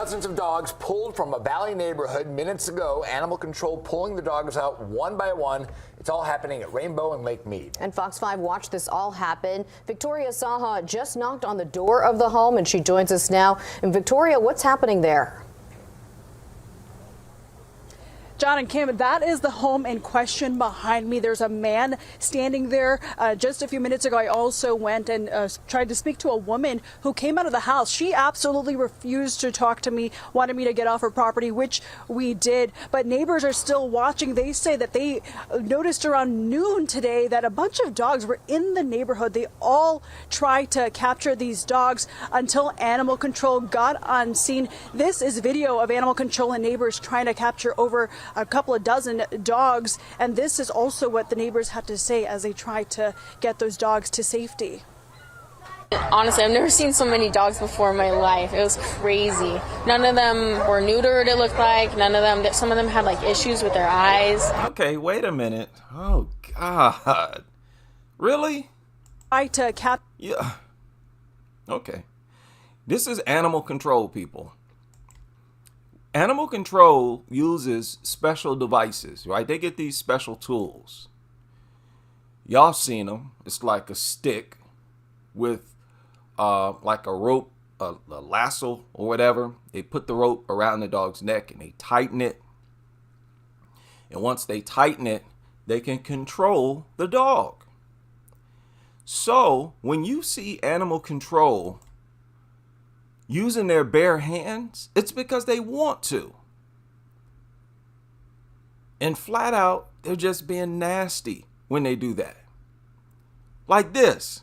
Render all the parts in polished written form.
Dozens of dogs pulled from a Valley neighborhood minutes ago. Animal control pulling the dogs out one by one. It's all happening at Rainbow and Lake Mead. And Fox 5 watched this all happen. Victoria Saha just knocked on the door of the home and she joins us now. And Victoria, what's happening there? John and Kim, that is the home in question behind me. There's a man standing there. Just a few minutes ago, I also went and tried to speak to a woman who came out of the house. She absolutely refused to talk to me, wanted me to get off her property, which we did. But neighbors are still watching. They say that they noticed around noon today that a bunch of dogs were in the neighborhood. They all tried to capture these dogs until animal control got on scene. This is video of animal control and neighbors trying to capture over a couple of dozen dogs, and this is also what the neighbors had to say as they tried to get those dogs to safety. Honestly, I've never seen so many dogs before in my life. It was crazy. None of them were neutered, it looked like. Some of them had like issues with their eyes. Okay, wait a minute. Oh, God. Really? Yeah. Okay. This is animal control, people. Animal control uses special devices, right? They get these special tools. Y'all seen them. It's like a stick with like a rope, a lasso or whatever. They put the rope around the dog's neck and they tighten it. And once they tighten it, they can control the dog. So when you see animal control using their bare hands, it's because they want to. And flat out, they're just being nasty when they do that. Like this.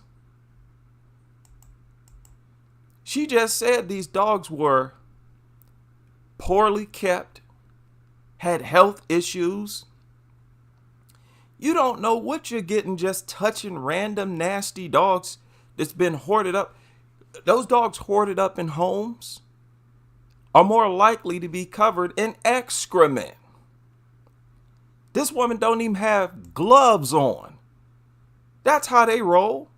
She just said these dogs were poorly kept, had health issues. You don't know what you're getting just touching random nasty dogs that's been hoarded up. Those dogs hoarded up in homes are more likely to be covered in excrement. This woman don't even have gloves on. That's how they roll.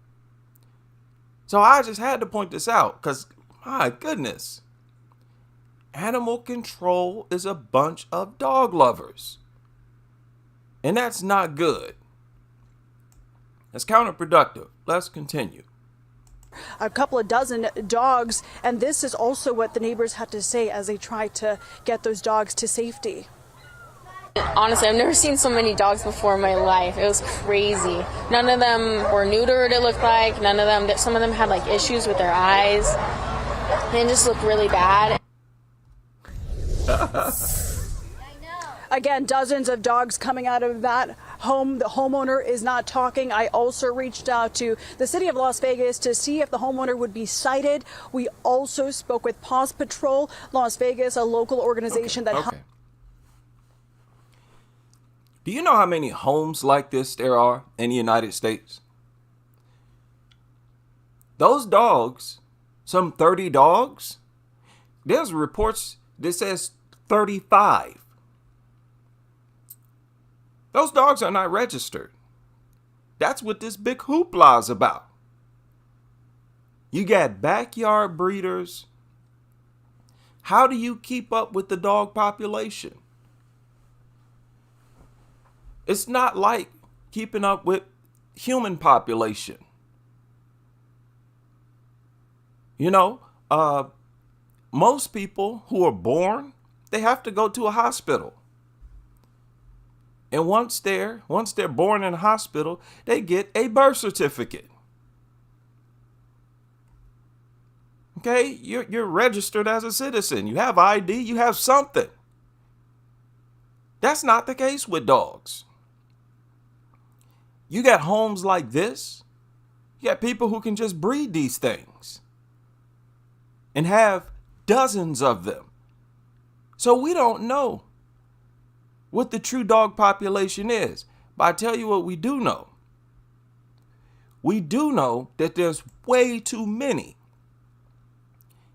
So I just had to point this out because, my goodness, animal control is a bunch of dog lovers. And that's not good. It's counterproductive. Let's continue. A couple of dozen dogs, and this is also what the neighbors had to say as they tried to get those dogs to safety. Honestly, I've never seen so many dogs before in my life. It was crazy. None of them were neutered, it looked like. Some of them had like issues with their eyes. They just looked really bad. Again, dozens of dogs coming out of that home. The homeowner is not talking. I also reached out to the city of Las Vegas to see if the homeowner would be cited. We also spoke with Paws Patrol Las Vegas, a local organization that helps. Do you know how many homes like this there are in the United States? Those dogs, some 30 dogs, there's reports that says 35. Those dogs are not registered. That's what this big hoopla is about. You got backyard breeders. How do you keep up with the dog population? It's not like keeping up with human population. You know, most people who are born, they have to go to a hospital. And once they're born in a hospital, they get a birth certificate. Okay, you're registered as a citizen. You have ID, you have something. That's not the case with dogs. You got homes like this. You got people who can just breed these things and have dozens of them. So we don't know what the true dog population is. But I tell you what we do know. We do know that there's way too many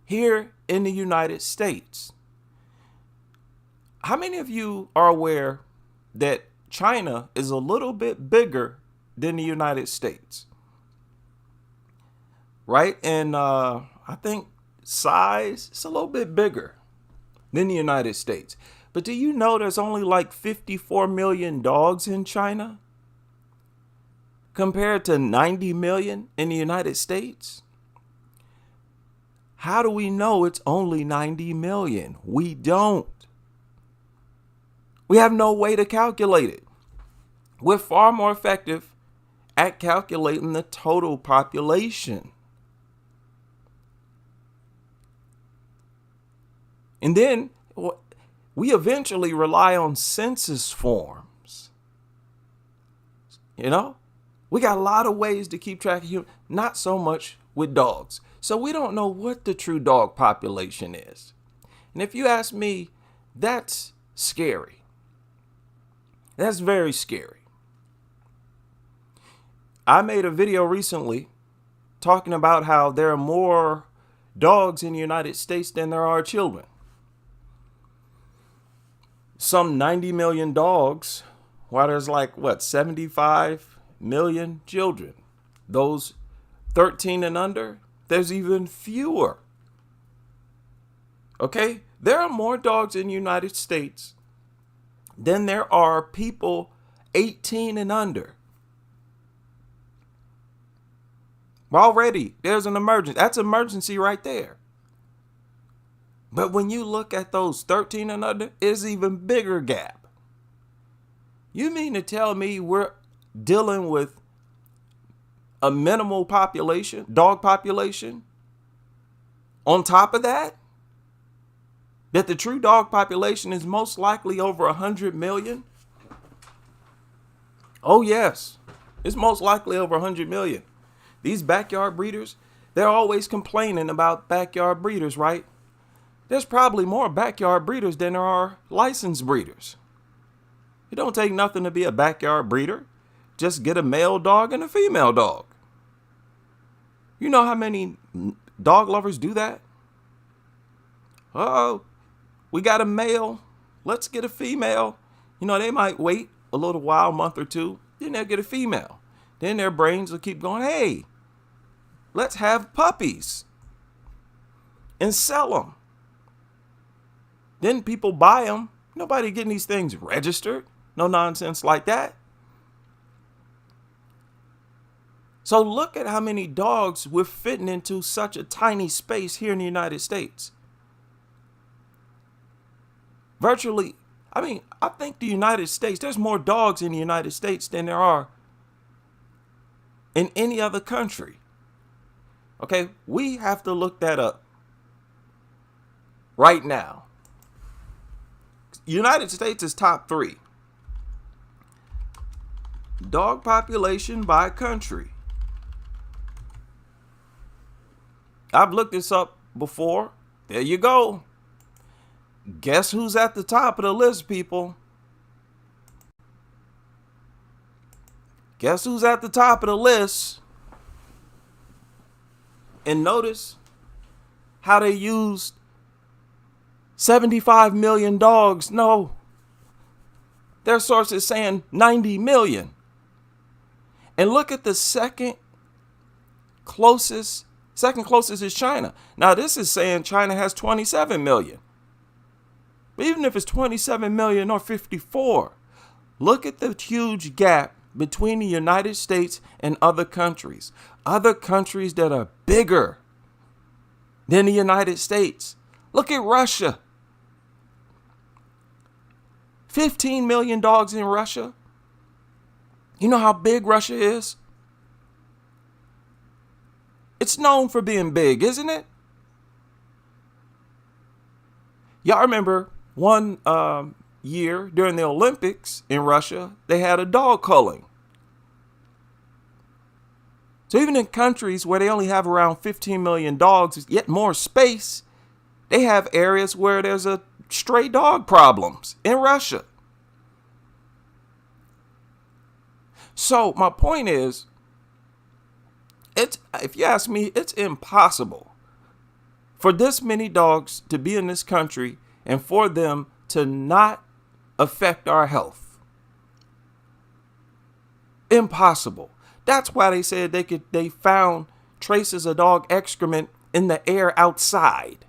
here in the United States. How many of you are aware that China is a little bit bigger than the United States? Right? And I think size, it's a little bit bigger. than the United States. But do you know there's only like 54 million dogs in China compared to 90 million in the United States? How do we know it's only 90 million? We don't. We have no way to calculate it. We're far more effective at calculating the total population. And then we eventually rely on census forms. You know, we got a lot of ways to keep track of humans, not so much with dogs. So we don't know what the true dog population is. And if you ask me, that's scary. That's very scary. I made a video recently talking about how there are more dogs in the United States than there are children. Some 90 million dogs, while there's like, 75 million children. Those 13 and under, there's even fewer. Okay? There are more dogs in the United States than there are people 18 and under. Already, there's an emergency. That's emergency right there. But when you look at those 13 and under, it's an even bigger gap. You mean to tell me we're dealing with a minimal population, dog population, on top of that? That the true dog population is most likely over 100 million? Oh, yes. It's most likely over 100 million. These backyard breeders, they're always complaining about backyard breeders, right? There's probably more backyard breeders than there are licensed breeders. It don't take nothing to be a backyard breeder. Just get a male dog and a female dog. You know how many dog lovers do that? Oh, we got a male. Let's get a female. You know, they might wait a little while, month or two. Then they'll get a female. Then their brains will keep going, hey, let's have puppies and sell them. Then people buy them. Nobody getting these things registered. No nonsense like that. So look at how many dogs we're fitting into such a tiny space here in the United States. Virtually, I think the United States, there's more dogs in the United States than there are in any other country. Okay, we have to look that up right now. United States is top 3. Dog population by country. I've looked this up before. There you go. Guess who's at the top of the list, people? Guess who's at the top of the list? And notice how they used 75 million dogs. No, their source is saying 90 million. And look at the second closest is China. Now this is saying China has 27 million. But even if it's 27 million or 54, look at the huge gap between the United States and other countries that are bigger than the United States. Look at Russia. 15 million dogs in Russia. You know how big Russia is? It's known for being big, isn't it? Y'all remember one year during the Olympics in Russia, they had a dog culling. So even in countries where they only have around 15 million dogs, yet more space, they have areas where there's a stray dog problems in Russia. So my point is, if you ask me, it's impossible for this many dogs to be in this country and for them to not affect our health. Impossible. That's why they said they found traces of dog excrement in the air outside.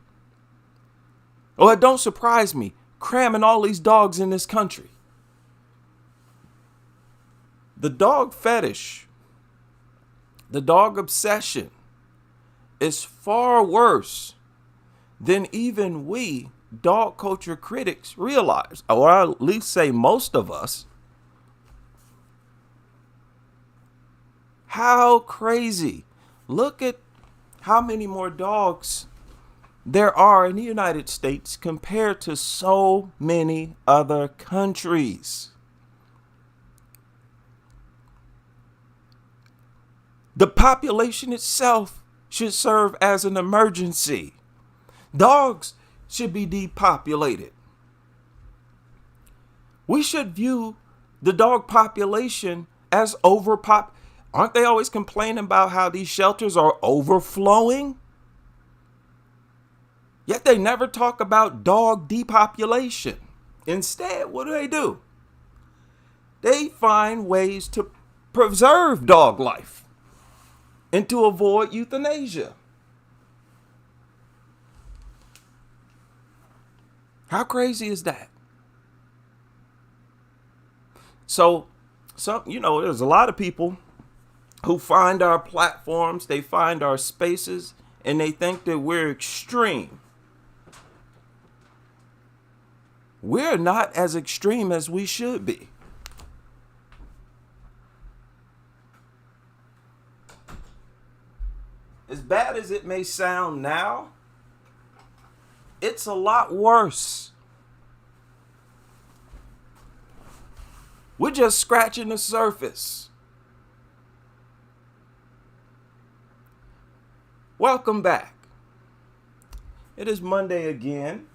Oh, it don't surprise me, cramming all these dogs in this country. The dog fetish, the dog obsession is far worse than even we dog culture critics realize, or at least say most of us. How crazy. Look at how many more dogs there are in the United States compared to so many other countries. The population itself should serve as an emergency. Dogs should be depopulated. We should view the dog population as Aren't they always complaining about how these shelters are overflowing? Yet they never talk about dog depopulation. Instead, what do? They find ways to preserve dog life and to avoid euthanasia. How crazy is that? So, there's a lot of people who find our platforms, they find our spaces, and they think that we're extreme. We're not as extreme as we should be. As bad as it may sound now, it's a lot worse. We're just scratching the surface. Welcome back. It is Monday again,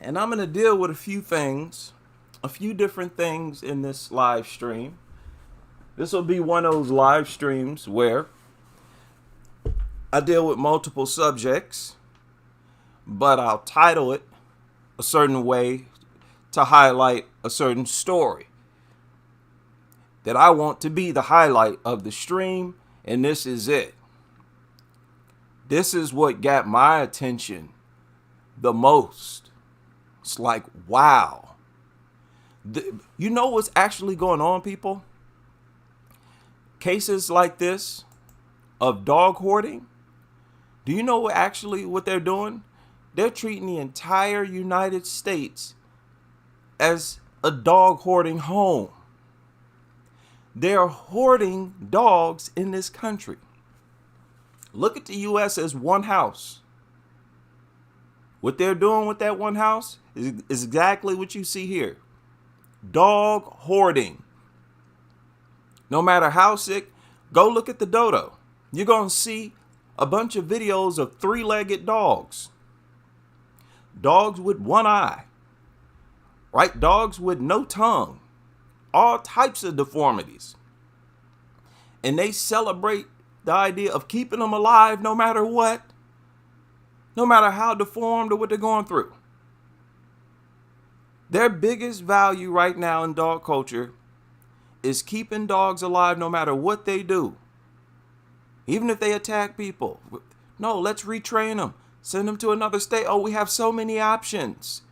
and I'm going to deal with a few different things in this live stream. This will be one of those live streams where I deal with multiple subjects, but I'll title it a certain way to highlight a certain story that I want to be the highlight of the stream, and this is it. This is what got my attention the most. It's like, wow. You know what's actually going on, people? Cases like this of dog hoarding. Do you know what they're doing? They're treating the entire United States as a dog hoarding home. They're hoarding dogs in this country. Look at the U.S. as one house. What they're doing with that one house is exactly what you see here. Dog hoarding. No matter how sick, go look at the dodo. You're going to see a bunch of videos of three-legged dogs. Dogs with one eye. Right? Dogs with no tongue. All types of deformities. And they celebrate the idea of keeping them alive no matter what. No matter how deformed or what they're going through. Their biggest value right now in dog culture is keeping dogs alive no matter what they do. Even if they attack people. No, let's retrain them. Send them to another state. Oh, we have so many options.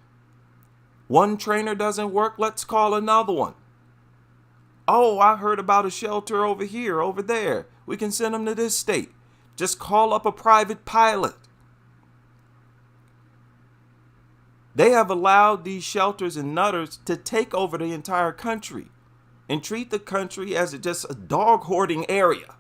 One trainer doesn't work. Let's call another one. Oh, I heard about a shelter over here, over there. We can send them to this state. Just call up a private pilot. They have allowed these shelters and nutters to take over the entire country and treat the country as just a dog hoarding area.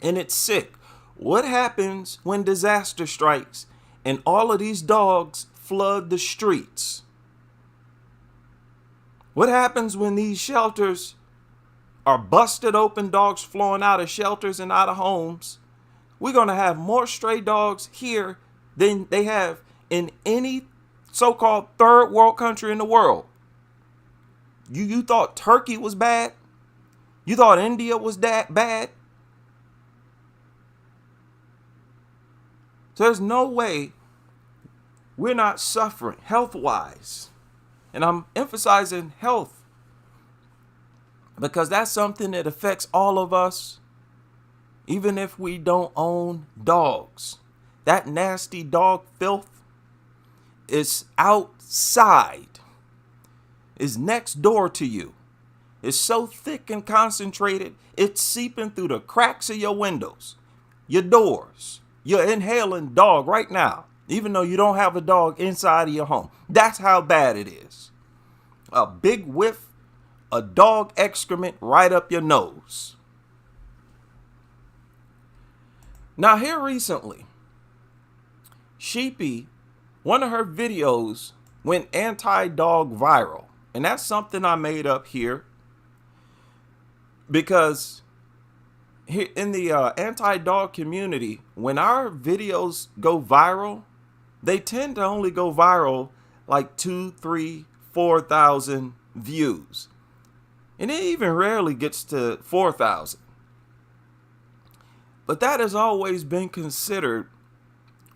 And it's sick. What happens when disaster strikes and all of these dogs flood the streets? What happens when these shelters are busted open, dogs flowing out of shelters and out of homes? We're going to have more stray dogs here than they have in any so-called third world country in the world. You thought Turkey was bad? You thought India was that bad? So there's no way we're not suffering health-wise. And I'm emphasizing health because that's something that affects all of us, even if we don't own dogs. that nasty dog filth is outside, is next door to you. It's so thick and concentrated, it's seeping through the cracks of your windows, your doors. You're inhaling dog right now, even though you don't have a dog inside of your home. That's how bad it is. A big whiff of dog excrement right up your nose. Now here recently, Sheepy, one of her videos went anti-dog viral. And that's something I made up here. Because here in the anti-dog community, when our videos go viral, they tend to only go viral like 2, 3, 4,000 views. And it even rarely gets to 4,000. But that has always been considered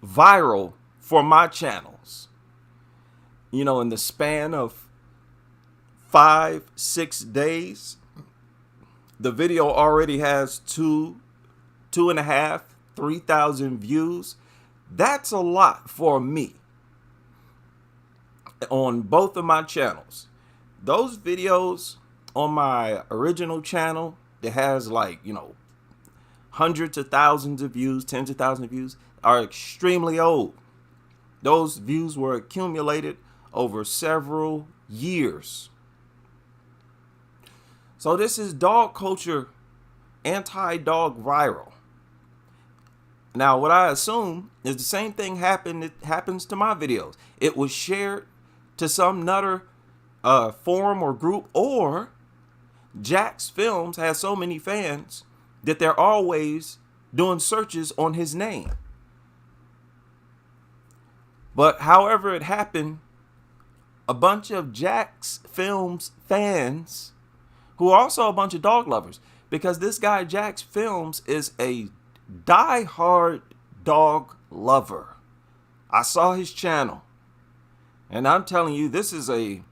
viral for my channels. You know, in the span of 5, 6 days, the video already has 2.5, 3,000 views. That's a lot for me on both of my channels. Those videos on my original channel that has like, you know, hundreds of thousands of views, tens of thousands of views, are extremely old. Those views were accumulated over several years. So this is dog culture, anti-dog viral. Now, what I assume is the same thing happens to my videos. It was shared to some nutter forum or group, or Jack's Films has so many fans that they're always doing searches on his name. But however it happened, a bunch of Jack's Films fans, who are also a bunch of dog lovers, because this guy Jack's Films is a die-hard dog lover. I saw his channel, and I'm telling you, this is a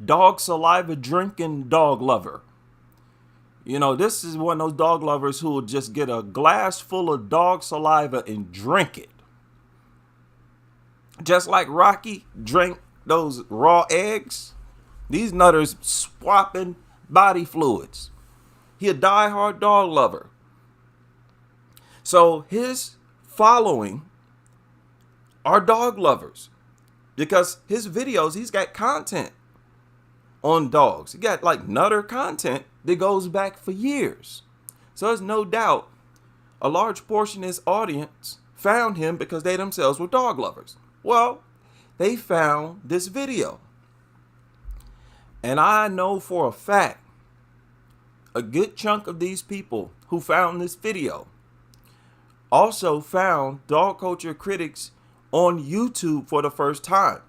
dog saliva drinking dog lover. You know, this is one of those dog lovers who will just get a glass full of dog saliva and drink it. Just like Rocky drank those raw eggs, these nutters swapping body fluids. He a diehard dog lover. So his following are dog lovers, because his videos, he's got content on dogs. He got like nutter content that goes back for years. So there's no doubt a large portion of his audience found him because they themselves were dog lovers. Well, they found this video. And I know for a fact, a good chunk of these people who found this video also found dog culture critics on YouTube for the first time.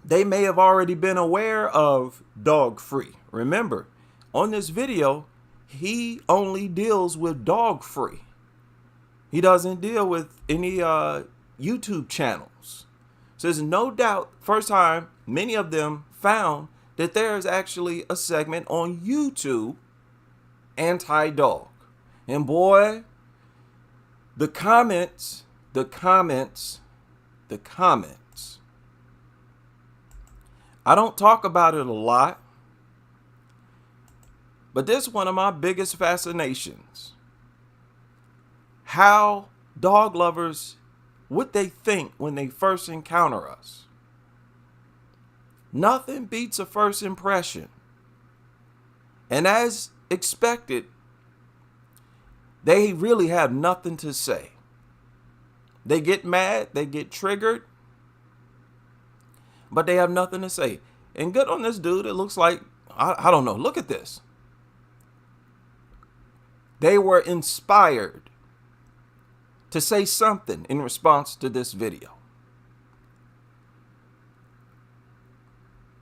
They may have already been aware of Dog Free. Remember, on this video, he only deals with Dog Free. He doesn't deal with any YouTube channels. So there's no doubt, first time, many of them found that there is actually a segment on YouTube, anti-dog. And boy, the comments. I don't talk about it a lot, but this is one of my biggest fascinations. How dog lovers, what they think when they first encounter us. Nothing beats a first impression. And as expected, they really have nothing to say. They get mad, they get triggered, but they have nothing to say. And good on this dude, it looks like, I don't know, look at this. They were inspired to say something in response to this video.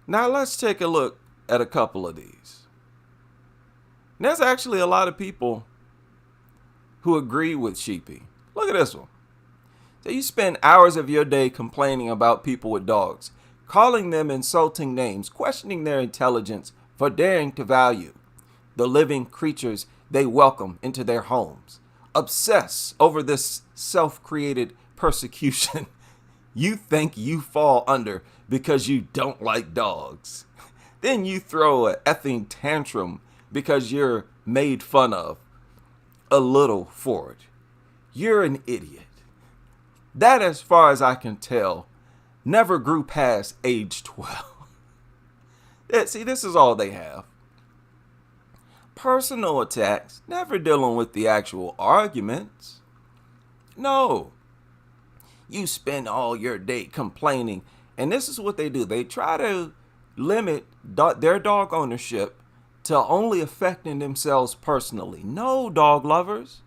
Now let's take a look at a couple of these. There's actually a lot of people who agree with Sheepy. Look at this one. So you spend hours of your day complaining about people with dogs, calling them insulting names, questioning their intelligence for daring to value the living creatures they welcome into their homes. obsess over this self-created persecution you think you fall under because you don't like dogs. Then you throw an effing tantrum because you're made fun of a little for it. You're an idiot. That, as far as I can tell, never grew past age 12. See, this is all they have. Personal attacks, never dealing with the actual arguments. No. You spend all your day complaining, and this is what they do. They try to limit their dog ownership to only affecting themselves personally. No, dog lovers.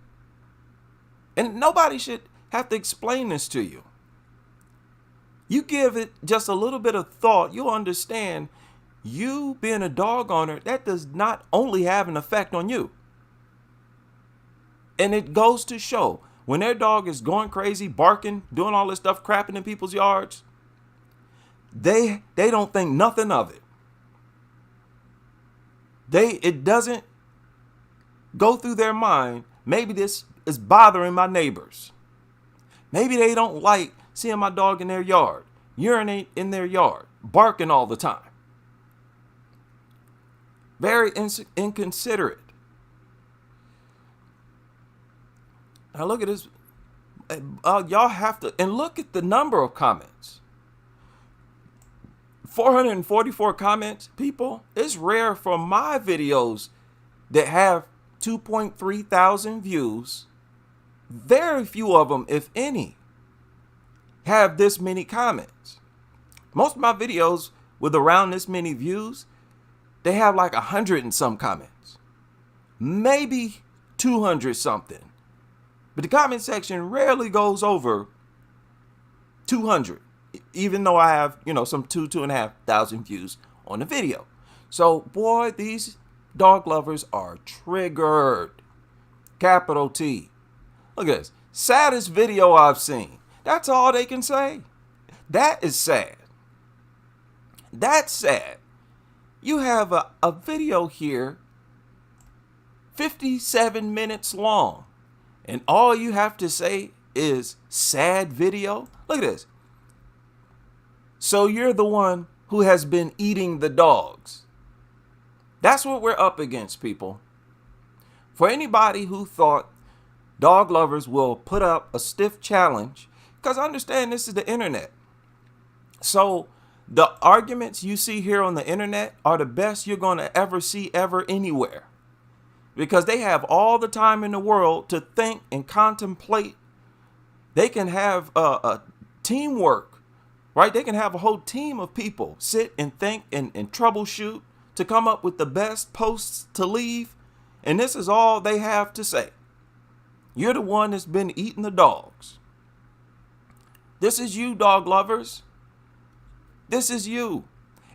And nobody should have to explain this to you. You give it just a little bit of thought, you'll understand you being a dog owner, that does not only have an effect on you. And it goes to show, when their dog is going crazy, barking, doing all this stuff, crapping in people's yards, they don't think nothing of it. It doesn't go through their mind, maybe this is bothering my neighbors. Maybe they don't like seeing my dog in their yard, urinate in their yard, barking all the time. Very inconsiderate. Now look at this. Y'all have to, and look at the number of comments. 444 comments, people. It's rare for my videos that have 2.3 thousand views. Very few of them, if any, have this many comments. Most of my videos with around this many views, they have like 100 and some comments, maybe 200 something. But the comment section rarely goes over 200, even though I have, some 2,500 views on the video. So, boy, these dog lovers are triggered. Capital T. Look at this. Saddest video I've seen. That's all they can say. That is sad. That's sad. You have a video here, 57 minutes long, and all you have to say is sad video. Look at this. So you're the one who has been eating the dogs. That's what we're up against, people. For anybody who thought dog lovers will put up a stiff challenge, because understand this is the internet. So the arguments you see here on the internet are the best you're going to ever see ever anywhere. Because they have all the time in the world to think and contemplate. They can have a teamwork, right? They can have a whole team of people sit and think and troubleshoot to come up with the best posts to leave. And this is all they have to say. You're the one that's been eating the dogs. This is you, dog lovers. This is you.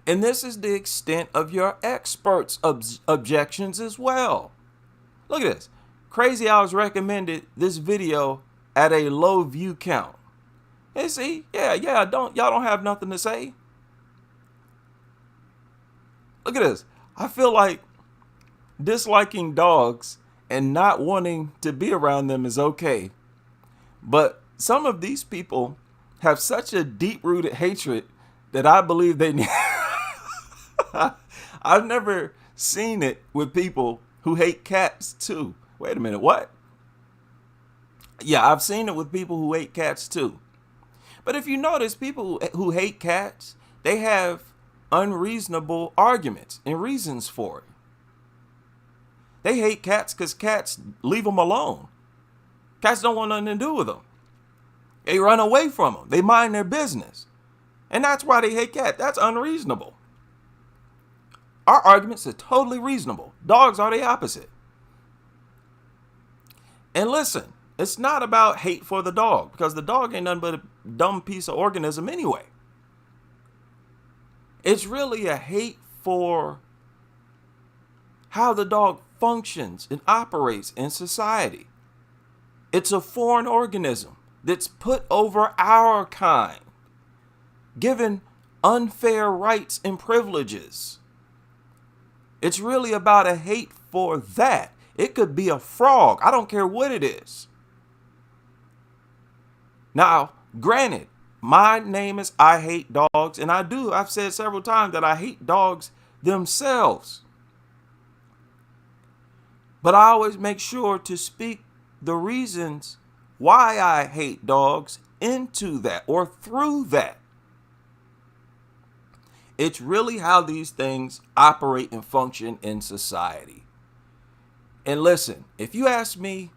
And this is the extent of your experts' objections as well. Look at this. Crazy Hours recommended this video at a low view count. Hey, see? Y'all don't have nothing to say. Look at this. I feel like disliking dogs and not wanting to be around them is okay. But some of these people have such a deep-rooted hatred that I believe they need. I've never seen it with people who hate cats too. Wait a minute, what? Yeah, I've seen it with people who hate cats too. But if you notice, people who hate cats, they have unreasonable arguments and reasons for it. They hate cats because cats leave them alone. Cats don't want nothing to do with them. They run away from them. They mind their business. And that's why they hate cats. That's unreasonable. Our arguments are totally reasonable. Dogs are the opposite. And listen, it's not about hate for the dog, because the dog ain't nothing but a dumb piece of organism anyway. It's really a hate for how the dog functions and operates in society. It's a foreign organism that's put over our kind, given unfair rights and privileges. It's really about a hate for that. It could be a frog. I don't care what it is. Now, granted, my name is I Hate Dogs, and I've said several times that I hate dogs themselves. But I always make sure to speak the reasons why I hate dogs into that or through that. It's really how these things operate and function in society. And listen, if you ask me,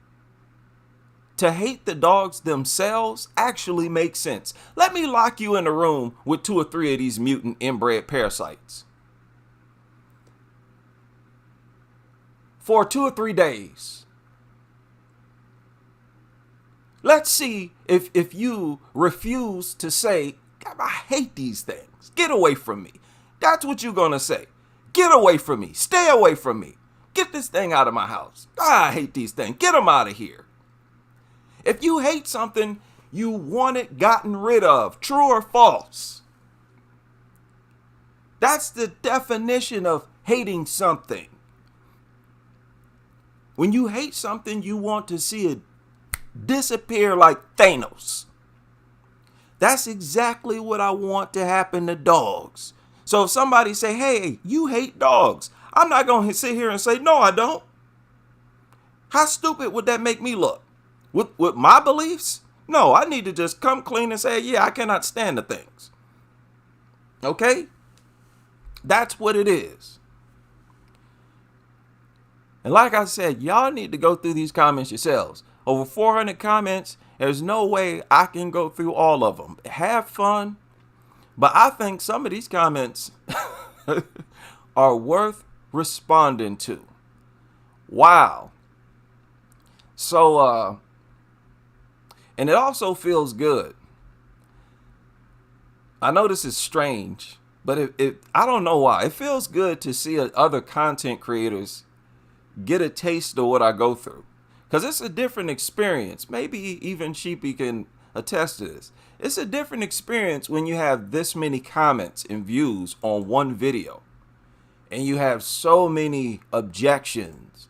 to hate the dogs themselves actually makes sense. Let me lock you in a room with 2 or 3 of these mutant inbred parasites for 2 or 3 days. Let's see if you refuse to say, I hate these things. Get away from me. That's what you're going to say. Get away from me. Stay away from me. Get this thing out of my house. I hate these things. Get them out of here. If you hate something, you want it gotten rid of. True or false? That's the definition of hating something. When you hate something, you want to see it disappear like Thanos. That's exactly what I want to happen to dogs. So if somebody say, hey, you hate dogs, I'm not going to sit here and say, no, I don't. How stupid would that make me look? With my beliefs? No, I need to just come clean and say, yeah, I cannot stand the things. Okay? That's what it is. And like I said, y'all need to go through these comments yourselves. Over 400 comments. There's no way I can go through all of them. Have fun. But I think some of these comments are worth responding to. Wow. So, and it also feels good. I know this is strange, but I don't know why. It feels good to see other content creators get a taste of what I go through. Because it's a different experience. Maybe even Sheepy can attest to this. It's a different experience when you have this many comments and views on one video. And you have so many objections,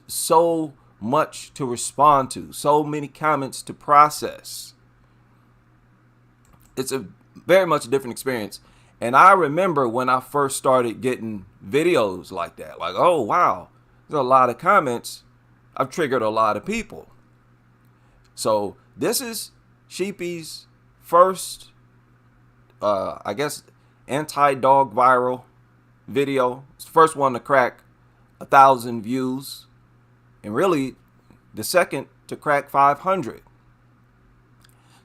so much to respond to, so many comments to process. It's a very much different experience. And I remember when I first started getting videos like that, like, oh, wow, there's a lot of comments. I've triggered a lot of people. So this is Sheepy's first, I guess, anti-dog viral video. It's the first one to crack 1,000 views. And really, the second to crack 500.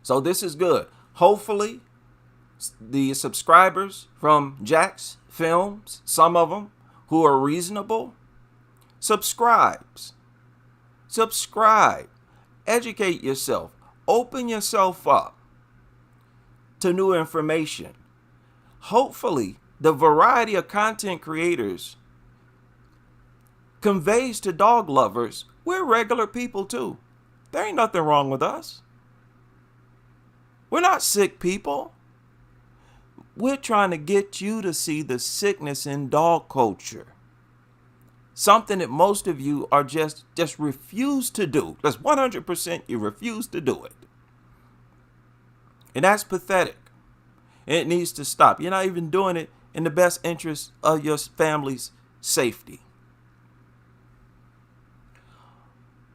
So this is good. Hopefully, the subscribers from Jack's Films, some of them who are reasonable, subscribes. Subscribe. Educate yourself. Open yourself up to new information. Hopefully, the variety of content creators conveys to dog lovers, we're regular people too. There ain't nothing wrong with us. We're not sick people. We're trying to get you to see the sickness in dog culture. Something that most of you are just refuse to do. That's 100% you refuse to do it. And that's pathetic. It needs to stop. You're not even doing it in the best interest of your family's safety.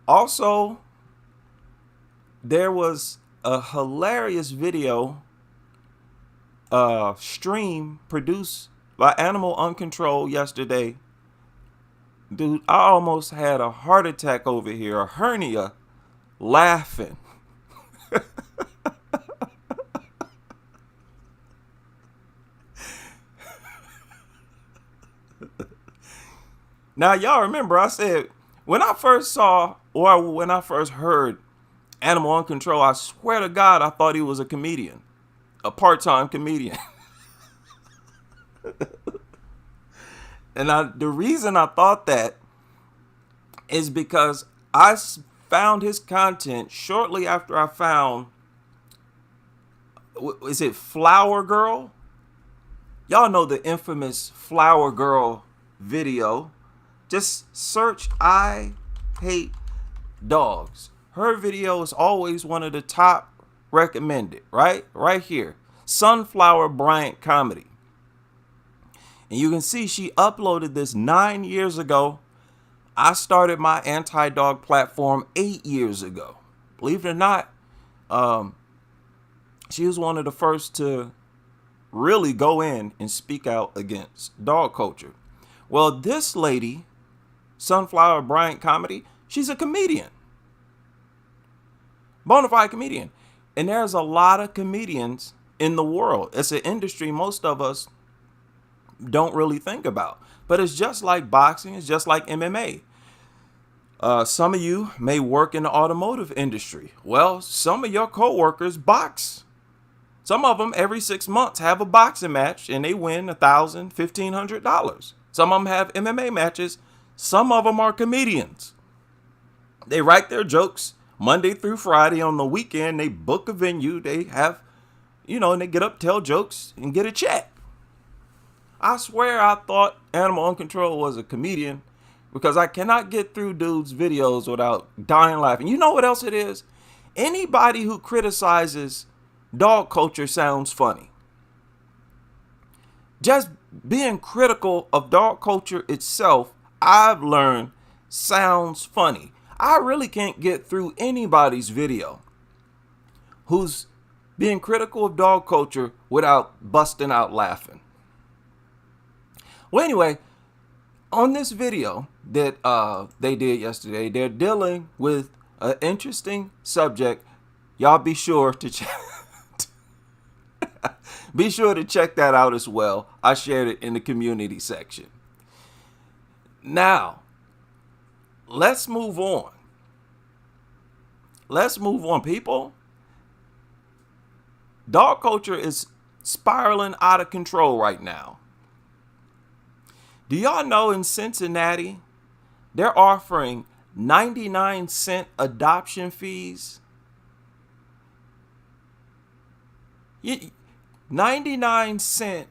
Also, there was a hilarious video stream produced by Animal Uncontrolled yesterday. Dude, I almost had a heart attack over here, a hernia, laughing. Now, y'all remember I said, when I first saw, or when I first heard Animal Uncontrolled, I swear to God, I thought he was a comedian, a part-time comedian. And the reason I thought that is because I found his content shortly after I found, is it Flower Girl? Y'all know the infamous Flower Girl video Just search I hate dogs. Her video is always one of the top recommended, right? Right here. Sunflower Bryant Comedy. And you can see she uploaded this 9 years ago. I started my anti-dog platform 8 years ago. Believe it or not, she was one of the first to really go in and speak out against dog culture. Well, this lady, Sunflower Bryant Comedy, she's a comedian. Bona fide comedian. And there's a lot of comedians in the world. It's an industry most of us don't really think about. But it's just like boxing. It's just like MMA. Some of you may work in the automotive industry. Well, some of your coworkers box. Some of them every 6 months have a boxing match and they win $1,000, $1,500. Some of them have MMA matches. Some of them are comedians. They write their jokes Monday through Friday. On the weekend, they book a venue. They have, and they get up, tell jokes, and get a check. I swear I thought Animal Uncontrolled was a comedian because I cannot get through dude's videos without dying laughing. You know what else it is? Anybody who criticizes dog culture sounds funny. Just being critical of dog culture itself, I've learned, sounds funny. I really can't get through anybody's video who's being critical of dog culture without busting out laughing. Well, anyway, on this video that they did yesterday, they're dealing with an interesting subject. Y'all be sure to check. Be sure to check that out as well. I shared it in the community section. Now, let's move on. Let's move on, people. Dog culture is spiraling out of control right now. Do y'all know in Cincinnati, they're offering 99-cent adoption fees? 99-cent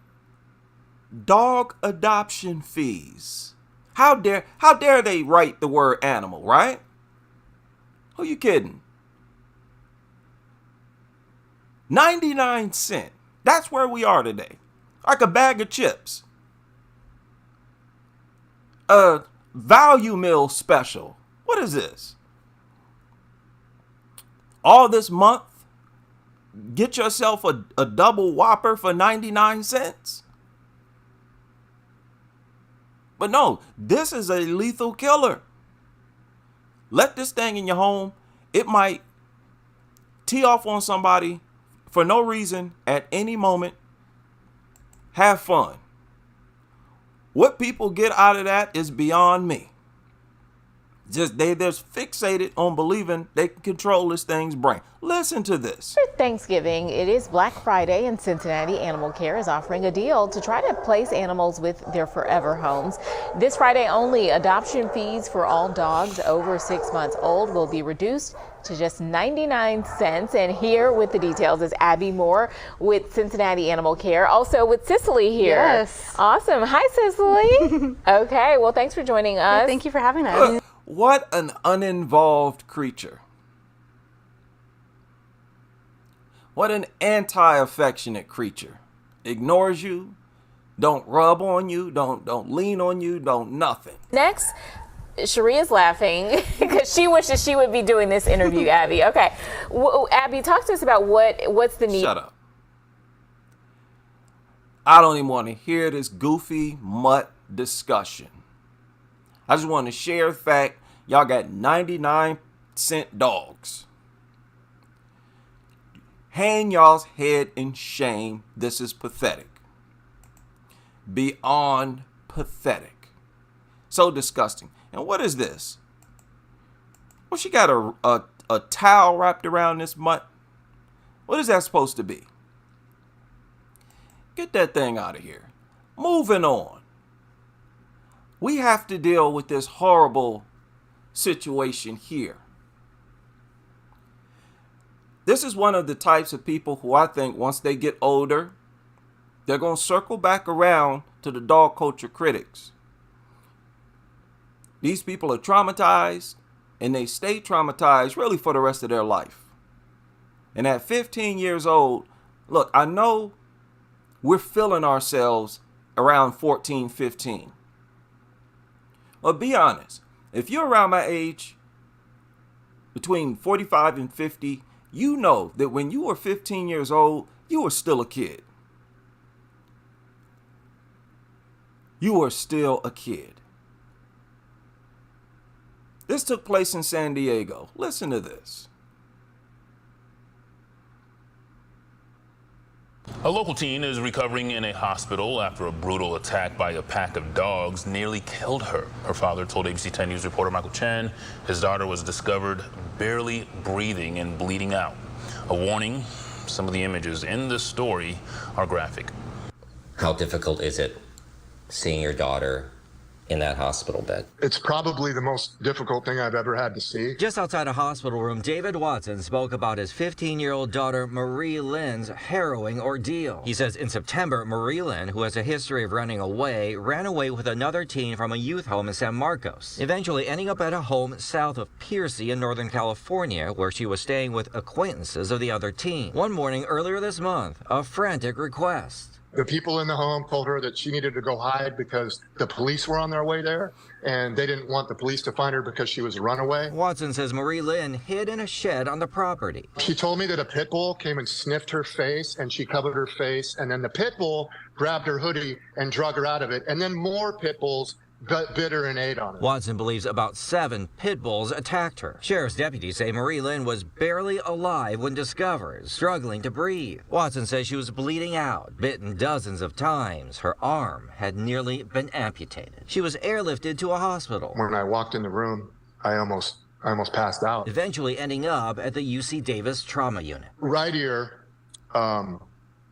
dog adoption fees. How dare they write the word animal, right? Who you kidding? 99 cents. That's where we are today. Like a bag of chips. A value meal special. What is this? All this month, get yourself a double Whopper for 99 cents. But no, this is a lethal killer. Let this thing in your home. It might tee off on somebody for no reason at any moment. Have fun. What people get out of that is beyond me. They're fixated on believing they can control this thing's brain. Listen to this. For Thanksgiving, it is Black Friday, and Cincinnati Animal Care is offering a deal to try to place animals with their forever homes. This Friday only, adoption fees for all dogs over 6 months old will be reduced to just 99 cents. And here with the details is Abby Moore with Cincinnati Animal Care, also with Cicely here. Yes. Awesome. Hi, Cicely. Okay, well, thanks for joining us. Thank you for having us. What an uninvolved creature. What an anti-affectionate creature. Ignores you, don't rub on you, don't lean on you, don't nothing. Next, Sharia's laughing because she wishes she would be doing this interview, Abby. Okay. Abby, talk to us about what's the need. Shut up. I don't even want to hear this goofy mutt discussion. I just want to share the fact y'all got 99-cent dogs. Hang y'all's head in shame. This is pathetic. Beyond pathetic. So disgusting. And what is this? Well, she got a towel wrapped around this mutt. What is that supposed to be? Get that thing out of here. Moving on. We have to deal with this horrible situation here. This is one of the types of people who I think once they get older, they're going to circle back around to the dog culture critics. These people are traumatized, and they stay traumatized really for the rest of their life. And at 15 years old, look, I know we're feeling ourselves around 14, 15. But be honest, if you're around my age, between 45 and 50, you know that when you were 15 years old, you were still a kid. You were still a kid. This took place in San Diego. Listen to this. A local teen is recovering in a hospital after a brutal attack by a pack of dogs nearly killed her. Her father told ABC 10 News reporter Michael Chen his daughter was discovered barely breathing and bleeding out. A warning, some of the images in this story are graphic. How difficult is it seeing your daughter in that hospital bed? It's probably the most difficult thing I've ever had to see. Just outside a hospital room, David Watson spoke about his 15-year-old daughter Marie Lynn's harrowing ordeal. He says in September, Marie Lynn, who has a history of running away, ran away with another teen from a youth home in San Marcos, eventually ending up at a home south of Piercy in Northern California, where she was staying with acquaintances of the other teen. One morning earlier this month, a frantic request. The people in the home told her that she needed to go hide because the police were on their way there, and they didn't want the police to find her because she was a runaway. Watson says Marie Lynn hid in a shed on the property. She told me that a pit bull came and sniffed her face, and she covered her face, and then the pit bull grabbed her hoodie and drug her out of it, and then more pit bulls bit her and ate on her. Watson believes about 7 pit bulls attacked her. Sheriff's deputies say Marie Lynn was barely alive when discovered, struggling to breathe. Watson says she was bleeding out, bitten dozens of times. Her arm had nearly been amputated. She was airlifted to a hospital. When I walked in the room, I almost passed out. Eventually ending up at the UC Davis trauma unit. Right ear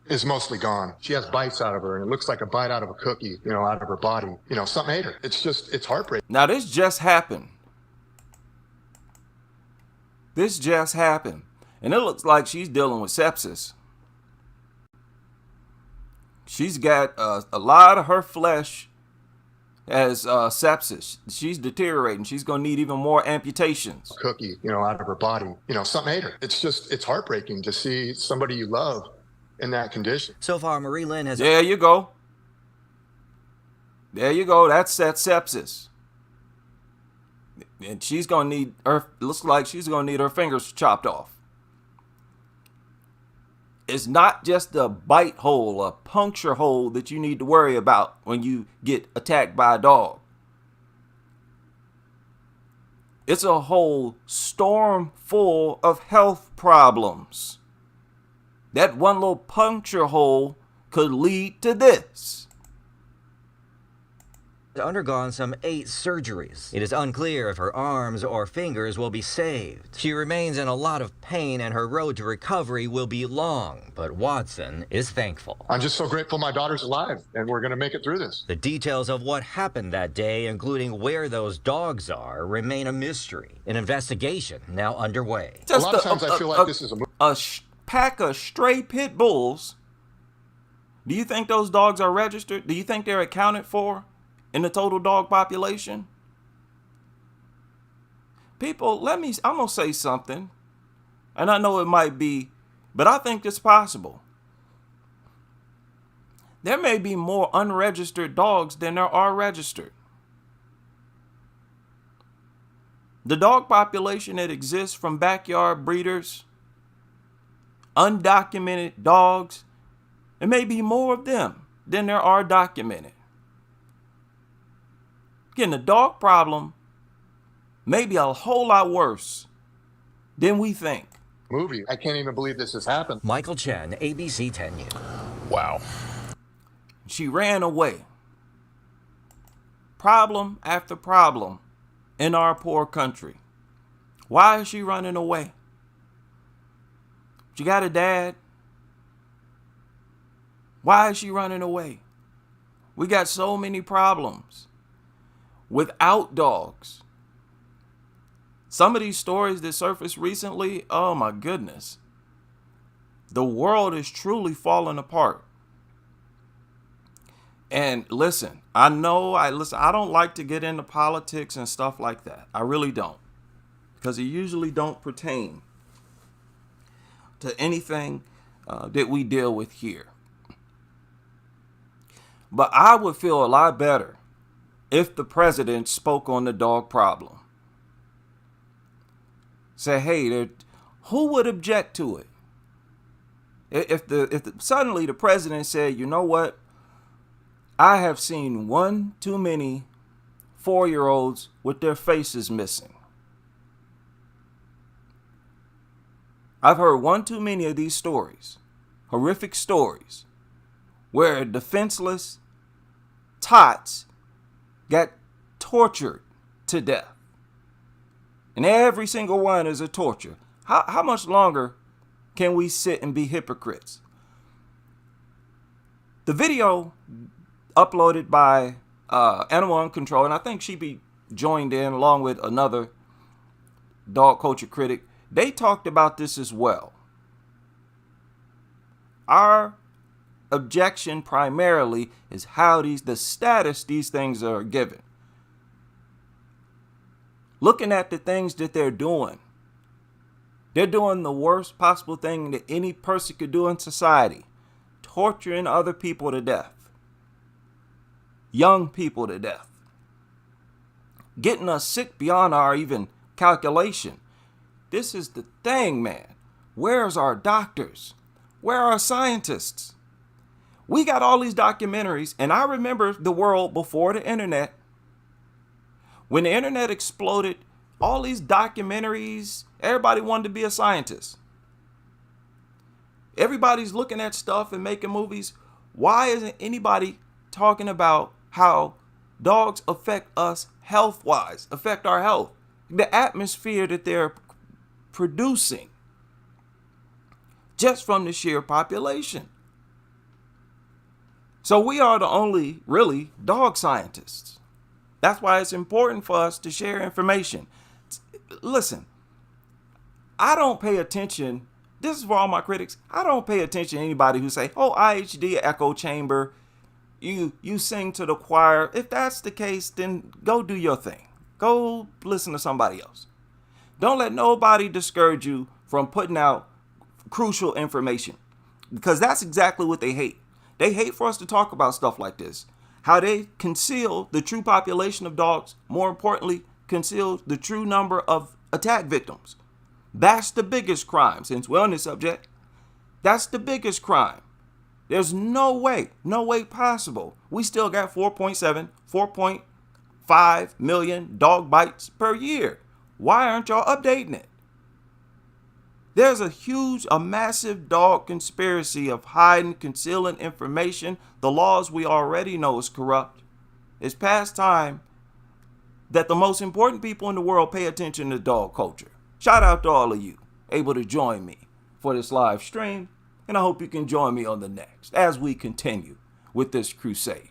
is mostly gone. She has bites out of her, and it looks like a bite out of a cookie, out of her body. Something ate her. It's heartbreaking. Now, this just happened. This just happened. And it looks like she's dealing with sepsis. She's got a lot of her flesh as sepsis. She's deteriorating. She's going to need even more amputations. Cookie, out of her body. Something ate her. It's heartbreaking to see somebody you love in that condition. So far, Marie Lynn has... There you go. There you go. That's that sepsis. And she's going to need her... Looks like she's going to need her fingers chopped off. It's not just a bite hole, a puncture hole that you need to worry about when you get attacked by a dog. It's a whole storm full of health problems. That one little puncture hole could lead to this. Undergone some 8 surgeries. It is unclear if her arms or fingers will be saved. She remains in a lot of pain and her road to recovery will be long, but Watson is thankful. I'm just so grateful my daughter's alive and we're going to make it through this. The details of what happened that day, including where those dogs are, remain a mystery. An investigation now underway. A lot of times I feel like this is a pack of stray pit bulls. Do you think those dogs are registered? Do you think they're accounted for in the total dog population? People, I'm going to say something. And I know it might be, but I think it's possible. There may be more unregistered dogs than there are registered. The dog population that exists from backyard breeders, undocumented dogs, there may be more of them than there are documented. Again, the dog problem may be a whole lot worse than we think. Movie. I can't even believe this has happened. Michael Chen, ABC 10 News. Wow. She ran away. Problem after problem in our poor country. Why is she running away? She got a dad. Why is she running away? We got so many problems without dogs. Some of these stories that surfaced recently, oh my goodness. The world is truly falling apart. And listen, I don't like to get into politics and stuff like that. I really don't. Because it usually don't pertain to anything that we deal with here. But I would feel a lot better if the president spoke on the dog problem. Say, hey, who would object to it? If suddenly the president said, you know what? I have seen one too many 4-year-olds with their faces missing. I've heard one too many of these stories, horrific stories, where defenseless tots got tortured to death. And every single one is a torture. How much longer can we sit and be hypocrites? The video uploaded by Animal Control, and I think she be joined in along with another dog culture critic, they talked about this as well. Our objection primarily is how the status these things are given. Looking at the things that they're doing the worst possible thing that any person could do in society, torturing other people to death, young people to death, getting us sick beyond our even calculation. This is the thing, man. Where's our doctors? Where are our scientists? We got all these documentaries, and I remember the world before the internet. When the internet exploded, all these documentaries, everybody wanted to be a scientist. Everybody's looking at stuff and making movies. Why isn't anybody talking about how dogs affect us health-wise, affect our health? The atmosphere that they're producing just from the sheer population. So we are the only really dog scientists. That's why it's important for us to share information. Listen, I don't pay attention. This is for all my critics. I don't pay attention to anybody who say, oh, IHD echo chamber. You sing to the choir. If that's the case, then go do your thing. Go listen to somebody else. Don't let nobody discourage you from putting out crucial information, because that's exactly what they hate. They hate for us to talk about stuff like this. How they conceal the true population of dogs. More importantly, conceal the true number of attack victims. That's the biggest crime. Since we're on this subject, that's the biggest crime. There's no way possible. We still got 4.5 million dog bites per year. Why aren't y'all updating it? There's a massive dog conspiracy of hiding, concealing information. The laws we already know is corrupt. It's past time that the most important people in the world pay attention to dog culture. Shout out to all of you able to join me for this live stream, and I hope you can join me on the next as we continue with this crusade.